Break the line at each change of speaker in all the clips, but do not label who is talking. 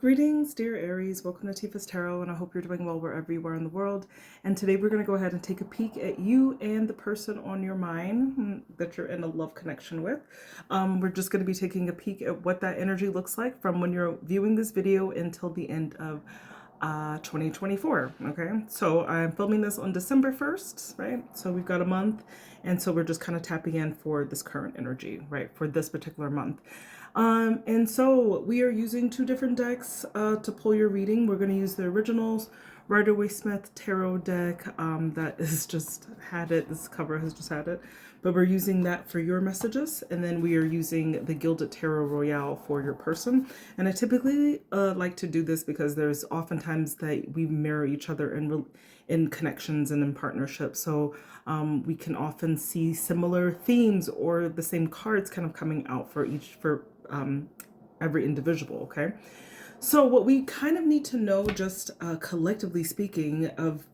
Greetings, dear Aries. Welcome to Tifa's Tarot, and I hope you're doing well wherever you are in the world. And today we're going to go ahead and take a peek at you and the person on your mind that you're in a love connection with. We're just going to be taking a peek at what that energy looks like from when you're viewing this video until the end of 2024. Okay, so I'm filming this on December 1st, right? So we've got a month, and so we're just kind of tapping in for this current energy, right, for this particular month. And so we are using two different decks to pull your reading. We're going to use the originals Rider-Waite-Smith tarot deck that is just had it. This cover has just had it, but we're using that for your messages, and then we are using the Gilded Tarot Royale for your person. And I typically like to do this because there's oftentimes that we mirror each other in connections and in partnerships. So we can often see similar themes or the same cards kind of coming out for every individual. Okay. So what we kind of need to know, just collectively speaking, of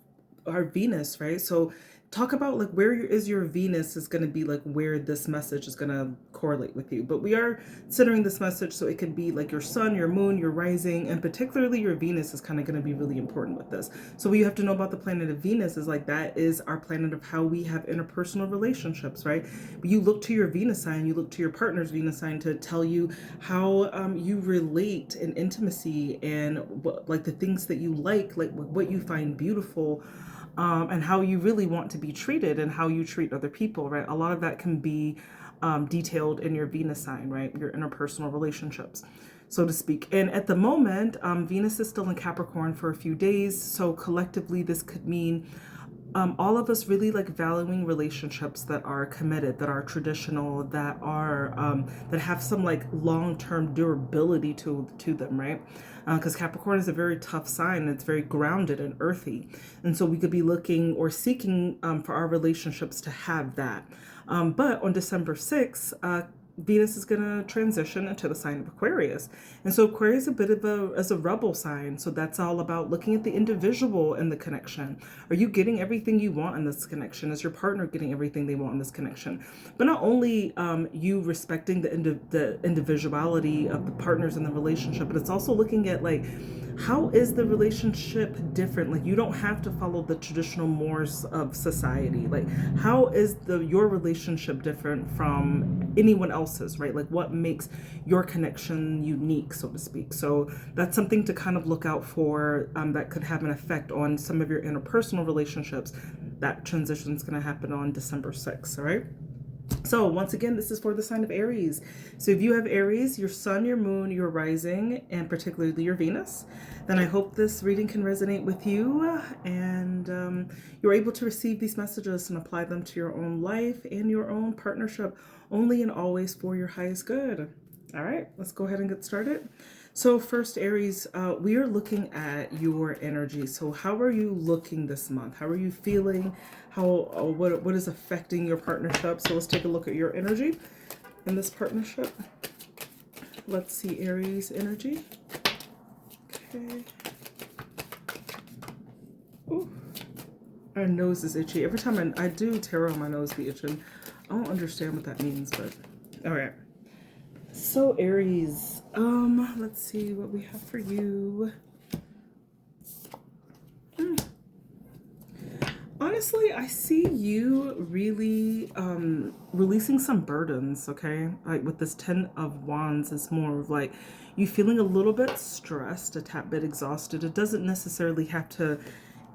our Venus, right? So talk about like where is your Venus is going to be like where this message is going to correlate with you. But we are centering this message so it could be like your sun, your moon, your rising, and particularly your Venus is kind of going to be really important with this. So what you have to know about the planet of Venus is like that is our planet of how we have interpersonal relationships, right? You look to your Venus sign, you look to your partner's Venus sign to tell you how you relate in intimacy and what, like the things that you like what you find beautiful. And how you really want to be treated and how you treat other people, right? A lot of that can be detailed in your Venus sign, right? Your interpersonal relationships, so to speak. And at the moment, Venus is still in Capricorn for a few days. So collectively, this could mean all of us really like valuing relationships that are committed, that are traditional, that are that have some like long-term durability to them, right? Because Capricorn is a very tough sign. It's very grounded and earthy, and so we could be looking or seeking for our relationships to have that. But on December 6th, Venus is going to transition into the sign of Aquarius. And so Aquarius is a bit of a rebel sign. So that's all about looking at the individual in the connection. Are you getting everything you want in this connection? Is your partner getting everything they want in this connection? But not only you respecting the individuality of the partners in the relationship, but it's also looking at like, how is the relationship different? Like, you don't have to follow the traditional mores of society. Like, how is your relationship different from anyone else's, right? Like, what makes your connection unique, so to speak? So that's something to kind of look out for, that could have an effect on some of your interpersonal relationships. That transition is going to happen on December 6th, all right? So once again, this is for the sign of Aries. So if you have Aries, your sun, your moon, your rising, and particularly your Venus, then I hope this reading can resonate with you, and you're able to receive these messages and apply them to your own life and your own partnership, only and always for your highest good. All right, let's go ahead and get started. So first, Aries, we are looking at your energy. So how are you looking this month? How are you feeling? What is affecting your partnership? So let's take a look at your energy in this partnership. Let's see Aries energy. Okay. Ooh. Our nose is itchy. Every time I do tarot, my nose be itching. I don't understand what that means, but all right. So Aries, let's see what we have for you. Honestly, I see you really releasing some burdens, okay? Like with this 10 of Wands, it's more of like you feeling a little bit stressed, a tad bit exhausted. It doesn't necessarily have to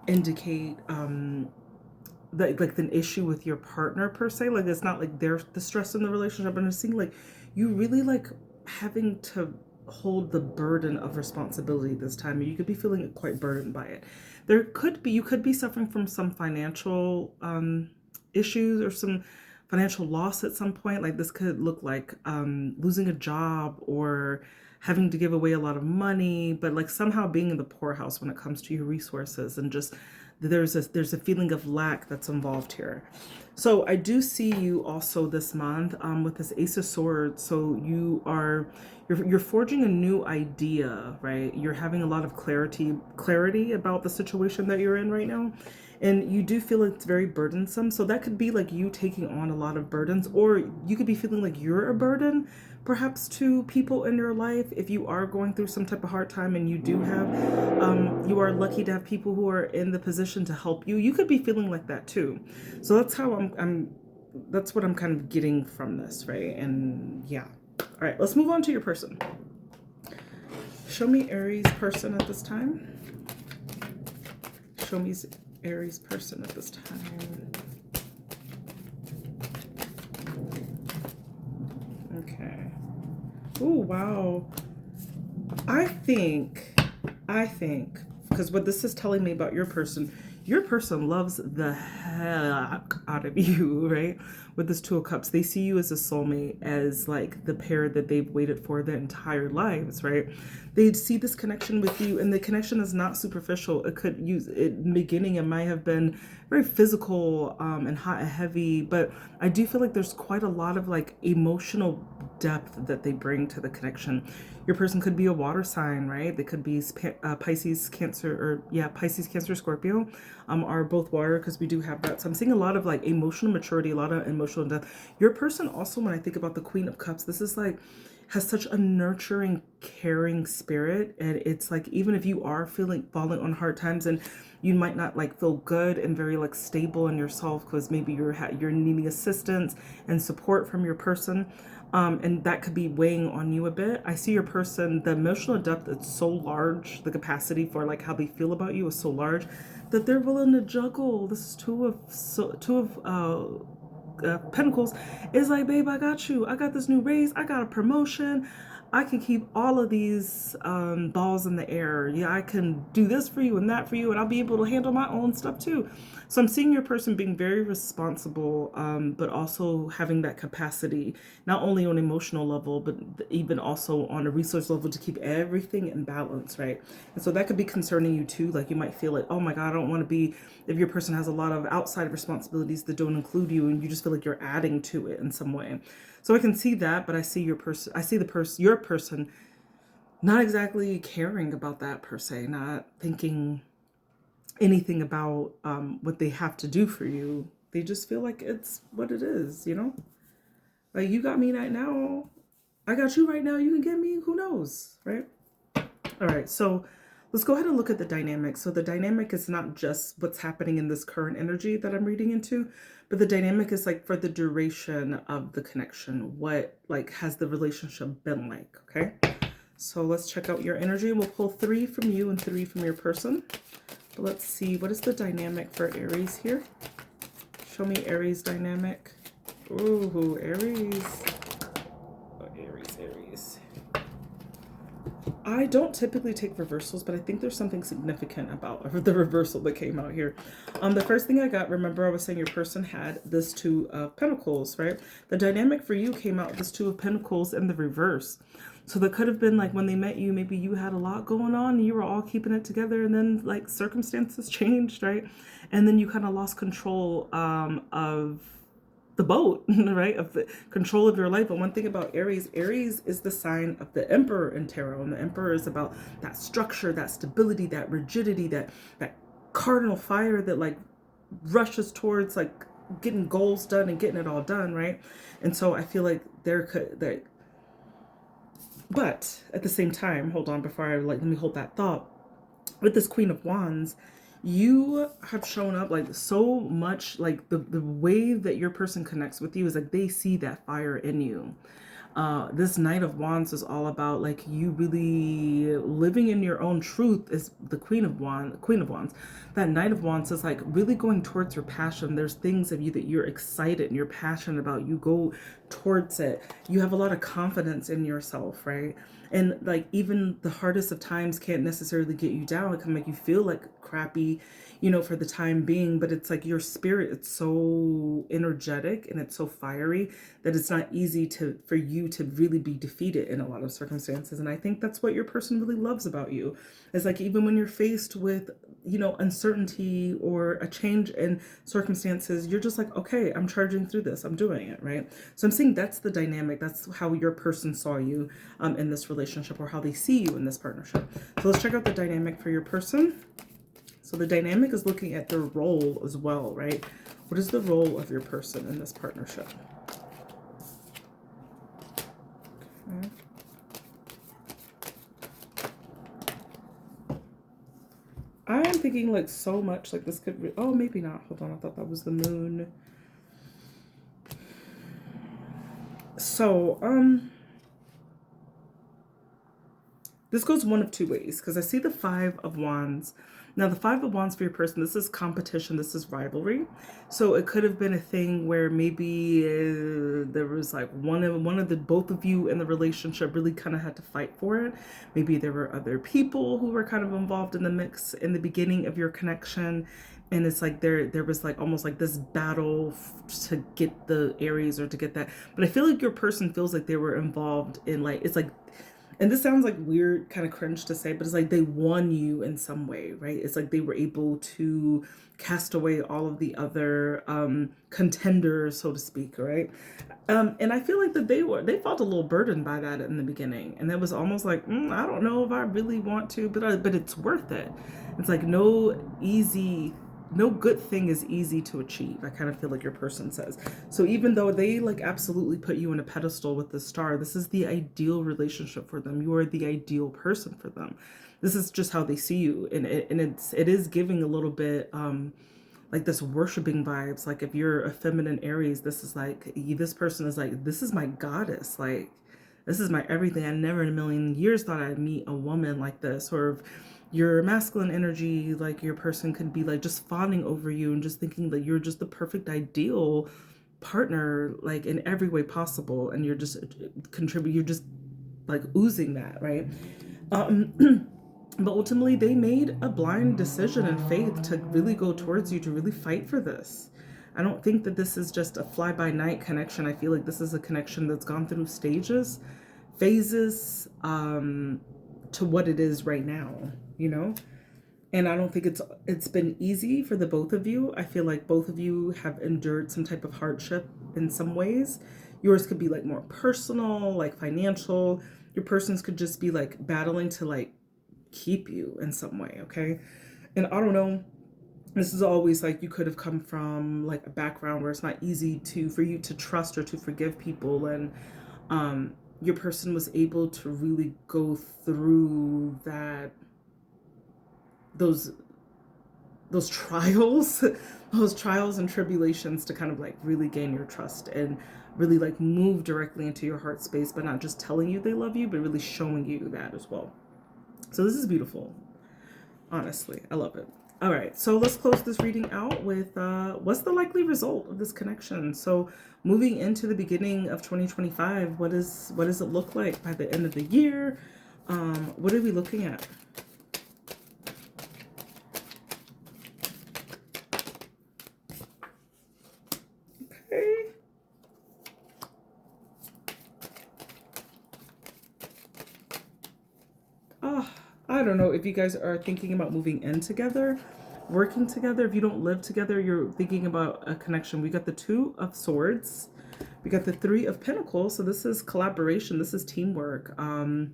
indicate that like an issue with your partner per se. Like it's not like they're the stress in the relationship, but I'm seeing like you really like having to hold the burden of responsibility this time. You could be feeling quite burdened by it. You could be suffering from some financial issues or some financial loss at some point. Like this could look like losing a job or having to give away a lot of money, but like somehow being in the poorhouse when it comes to your resources, and just there's a feeling of lack that's involved here. So I do see you also this month with this Ace of Swords. So you're forging a new idea, right? You're having a lot of clarity about the situation that you're in right now. And you do feel it's very burdensome. So that could be like you taking on a lot of burdens, or you could be feeling like you're a burden perhaps to people in your life. If you are going through some type of hard time and you do have you are lucky to have people who are in the position to help you, you could be feeling like that too. So that's how I'm that's what I'm kind of getting from this, right? And yeah. All right, let's move on to your person. Show me Aries person at this time. Show me Aries person at this time. Okay. Oh, wow. I think, because what this is telling me about your person loves the heck out of you, right? With this Two of Cups, they see you as a soulmate, as like the pair that they've waited for their entire lives, right? They see this connection with you, and the connection is not superficial. It could use it in the beginning, it might have been very physical and hot and heavy, but I do feel like there's quite a lot of like emotional depth that they bring to the connection. Your person could be a water sign, right? They could be Pisces, Cancer, or yeah, Pisces, Cancer, Scorpio, are both water, because we do have that. So I'm seeing a lot of like emotional maturity, a lot of emotional depth. Your person also, when I think about the Queen of Cups, this is like has such a nurturing, caring spirit, and it's like even if you are falling on hard times and you might not like feel good and very like stable in yourself, because maybe you're needing assistance and support from your person, and that could be weighing on you a bit. I see your person, the emotional depth is so large, the capacity for like how they feel about you is so large that they're willing to juggle. This is two of Pentacles. Is like, babe, I got you. I got this new raise. I got a promotion. I can keep all of these balls in the air. Yeah, I can do this for you and that for you, and I'll be able to handle my own stuff too. So I'm seeing your person being very responsible, but also having that capacity, not only on an emotional level, but even also on a resource level, to keep everything in balance, right? And so that could be concerning you too. Like you might feel like, oh my God, I don't want to be, if your person has a lot of outside responsibilities that don't include you, and you just feel like you're adding to it in some way. So I can see that, but I see your person not exactly caring about that per se, not thinking anything about what they have to do for you. They just feel like it's what it is, you know? Like, you got me right now. I got you right now. You can get me. Who knows, right? All right, so let's go ahead and look at the dynamic. So the dynamic is not just what's happening in this current energy that I'm reading into, but the dynamic is like for the duration of the connection. What like has the relationship been like, okay? So let's check out your energy. We'll pull 3 from you and 3 from your person. But let's see, what is the dynamic for Aries here? Show me Aries dynamic. Ooh, Aries. Oh, Aries. I don't typically take reversals, but I think there's something significant about the reversal that came out here. The first thing I got, remember I was saying your person had this Two of Pentacles, right? The dynamic for you came out this Two of Pentacles in the reverse. So that could have been like when they met you, maybe you had a lot going on and you were all keeping it together, and then like circumstances changed, right? And then you kind of lost control of the boat, right? Of the control of your life. But one thing about Aries, Aries is the sign of the Emperor in tarot. And the Emperor is about that structure, that stability, that rigidity, that cardinal fire that like rushes towards like getting goals done and getting it all done, right? And so I feel like but at the same time, hold on, before I like, let me hold that thought. With this Queen of Wands, you have shown up like so much, like the way that your person connects with you is like they see that fire in you. This Knight of Wands is all about like you really living in your own truth. Is the Queen of Wands. That Knight of Wands is like really going towards your passion. There's things of you that you're excited and you're passionate about. You go towards it. You have a lot of confidence in yourself, right? And like even the hardest of times can't necessarily get you down. It can make you feel like crappy, you know, for the time being, but it's like your spirit, it's so energetic and it's so fiery that it's not easy for you to really be defeated in a lot of circumstances. And I think that's what your person really loves about you. Is like even when you're faced with you know, uncertainty or a change in circumstances, you're just like, okay, I'm charging through this, I'm doing it, right? So I'm saying that's the dynamic. That's how your person saw you in this relationship, or how they see you in this partnership. So let's check out the dynamic for your person. So the dynamic is looking at their role as well, right? What is the role of your person in this partnership? Okay. I am thinking like so much like this could oh, maybe not. Hold on, I thought that was the moon. So, this goes one of two ways, because I see the Five of Wands. Now, the Five of Wands for your person, this is competition, this is rivalry. So it could have been a thing where maybe there was like one of the both of you in the relationship really kind of had to fight for it. Maybe there were other people who were kind of involved in the mix in the beginning of your connection, and it's like there was like almost like this battle to get the Aries or to get that. But I feel like your person feels like they were involved in, like, it's like, and this sounds like weird, kind of cringe to say, but it's like they won you in some way, right? It's like they were able to cast away all of the other contenders, so to speak, right? And I feel like that they felt a little burdened by that in the beginning, and it was almost like, I don't know if I really want to, but it's worth it. It's like no good thing is easy to achieve. I kind of feel like your person says. So even though they like absolutely put you in a pedestal with the star, this is the ideal relationship for them. You are the ideal person for them. This is just how they see you, and it is giving a little bit like this worshiping vibes. Like if you're a feminine Aries, this is like, this person is like, this is my goddess, like this is my everything. I never in a million years thought I'd meet a woman like this. Or if your masculine energy, like your person could be like just fawning over you and just thinking that you're just the perfect ideal partner, like in every way possible, and you're just you're just like oozing that, right? But ultimately they made a blind decision and faith to really go towards you, to really fight for this. I don't think that this is just a fly-by-night connection. I feel like this is a connection that's gone through stages, phases, to what it is right now, you know? And I don't think it's been easy for the both of you. I feel like both of you have endured some type of hardship in some ways. Yours could be like more personal, like financial. Your person's could just be like battling to like keep you in some way, okay? And I don't know, this is always like you could have come from like a background where it's not easy to for you to trust or to forgive people, and your person was able to really go through that, those trials those trials and tribulations to kind of like really gain your trust and really like move directly into your heart space, but not just telling you they love you, but really showing you that as well. So this is beautiful. Honestly, I love it. All right, so let's close this reading out with what's the likely result of this connection. So moving into the beginning of 2025, what does it look like by the end of the year? What are we looking at? Okay. I don't know if you guys are thinking about moving in together, working together. If you don't live together, you're thinking about a connection. We got the Two of Swords. We got the Three of Pentacles. So this is collaboration. This is teamwork. And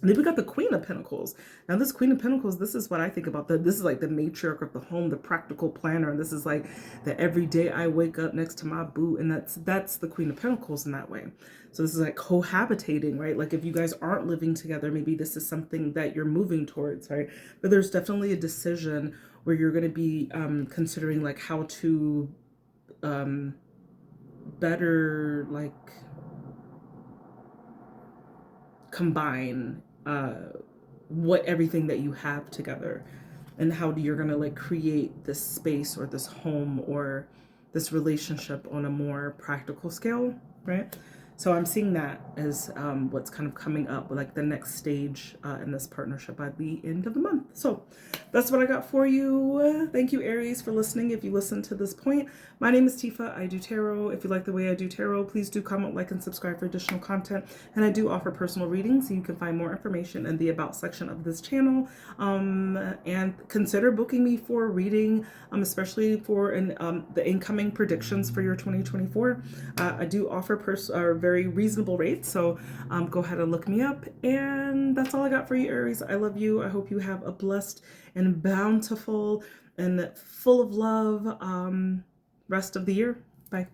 then we got the Queen of Pentacles. Now this Queen of Pentacles, this is what I think about. This is like the matriarch of the home, the practical planner. And this is like the every day I wake up next to my boo. And that's the Queen of Pentacles in that way. So this is like cohabitating, right? Like if you guys aren't living together, maybe this is something that you're moving towards, right? But there's definitely a decision where you're going to be considering like how to better like combine what everything that you have together, and how you're gonna like create this space or this home or this relationship on a more practical scale, right? So I'm seeing that as what's kind of coming up, like the next stage in this partnership by the end of the month. So that's what I got for you. Thank you, Aries, for listening. If you listened to this point, my name is Tifa. I do tarot. If you like the way I do tarot, please do comment, like, and subscribe for additional content. And I do offer personal readings, so you can find more information in the About section of this channel. And consider booking me for a reading, especially for the incoming predictions for your 2024. I do offer very reasonable rates, so go ahead and look me up. And that's all I got for you, Aries. I love you. I hope you have a blessed and bountiful and full of love rest of the year. Bye.